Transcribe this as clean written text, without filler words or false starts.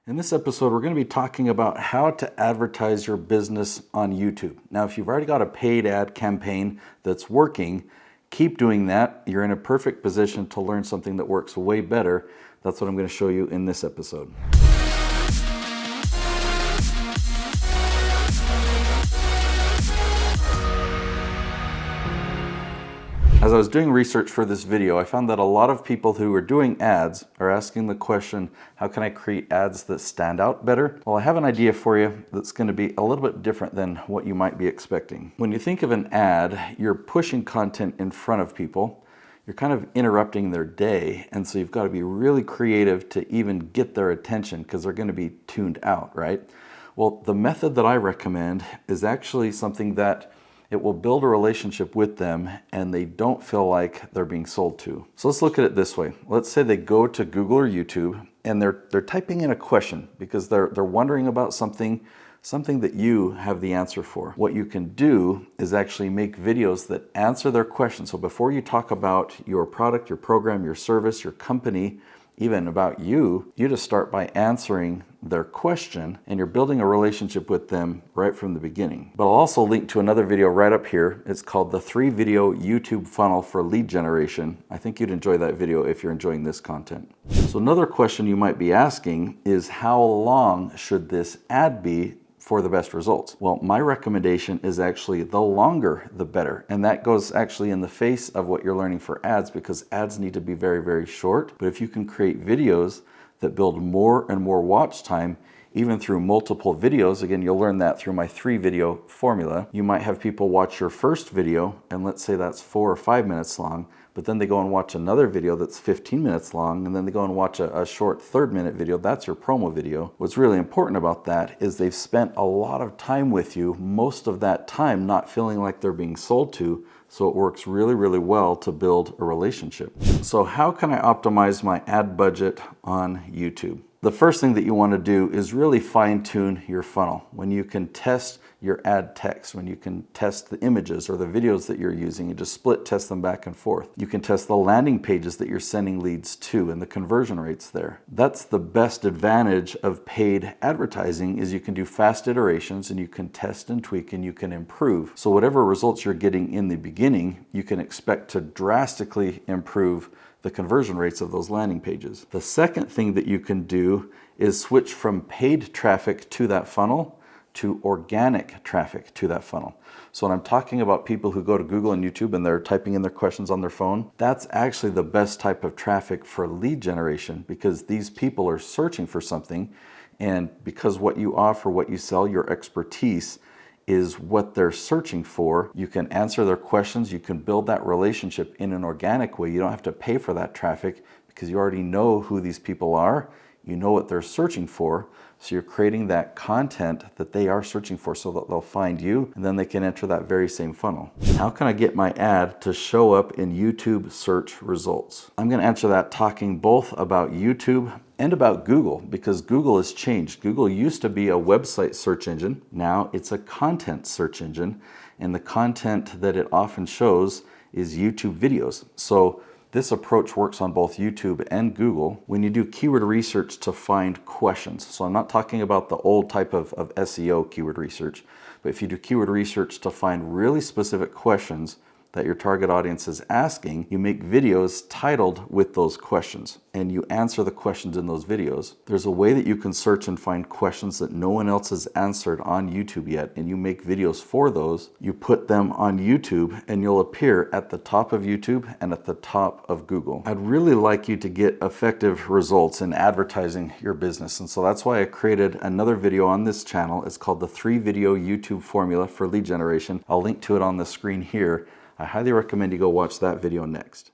In this episode, we're going to be talking about how to advertise your business on YouTube. Now, if you've already got a paid ad campaign that's working, keep doing that. You're in a perfect position to learn something that works way better. That's what I'm going to show you in this episode. As I was doing research for this video, I found that a lot of people who are doing ads are asking the question, how can I create ads that stand out better? Well, I have an idea for you that's going to be a little bit different than what you might be expecting. When you think of an ad, you're pushing content in front of people. You're kind of interrupting their day, and so you've got to be really creative to even get their attention because they're going to be tuned out, right? Well, the method that I recommend is actually something that it will build a relationship with them and they don't feel like they're being sold to. So let's look at it this way. Let's say they go to Google or YouTube and they're typing in a question because they're wondering about something that you have the answer for. What you can do is actually make videos that answer their question. So before you talk about your product, your program, your service, your company, even about you just start by answering their question, and you're building a relationship with them right from the beginning. But I'll also link to another video right up here. It's called the 3-video YouTube funnel for lead generation. I think you'd enjoy that video if you're enjoying this content. So another question you might be asking is, how long should this ad be for the best results? Well, my recommendation is actually the longer the better. And that goes actually in the face of what you're learning for ads, because ads need to be very, very short. But if you can create videos that build more and more watch time, even through multiple videos, again, you'll learn that through my 3-video formula. You might have people watch your first video, and let's say that's 4 or 5 minutes long, but then they go and watch another video that's 15 minutes long, and then they go and watch a short 3rd-minute video. That's your promo video. What's really important about that is they've spent a lot of time with you, most of that time not feeling like they're being sold to, so it works really, really well to build a relationship. So how can I optimize my ad budget on YouTube? The first thing that you want to do is really fine-tune your funnel. When you can test your ad text, when you can test the images or the videos that you're using, you just split test them back and forth. You can test the landing pages that you're sending leads to and the conversion rates there. That's the best advantage of paid advertising, is you can do fast iterations and you can test and tweak and you can improve. So whatever results you're getting in the beginning, you can expect to drastically improve the conversion rates of those landing pages. The second thing that you can do is switch from paid traffic to that funnel to organic traffic to that funnel. So when I'm talking about people who go to Google and YouTube and they're typing in their questions on their phone, that's actually the best type of traffic for lead generation, because these people are searching for something, and because what you offer, what you sell, your expertise is what they're searching for, you can answer their questions, you can build that relationship in an organic way. You don't have to pay for that traffic because you already know who these people are, you know what they're searching for, so you're creating that content that they are searching for so that they'll find you, and then they can enter that very same funnel. How can I get my ad to show up in YouTube search results? I'm going to answer that talking both about YouTube and about Google, because Google has changed. Google used to be a website search engine. Now it's a content search engine, and the content that it often shows is YouTube videos. So this approach works on both YouTube and Google when you do keyword research to find questions. So I'm not talking about the old type of SEO keyword research, but if you do keyword research to find really specific questions that your target audience is asking, you make videos titled with those questions and you answer the questions in those videos. There's a way that you can search and find questions that no one else has answered on YouTube yet, and you make videos for those. You put them on YouTube and you'll appear at the top of YouTube and at the top of Google. I'd really like you to get effective results in advertising your business, and so that's why I created another video on this channel. It's called the 3-video YouTube formula for lead generation. I'll link to it on the screen here. I highly recommend you go watch that video next.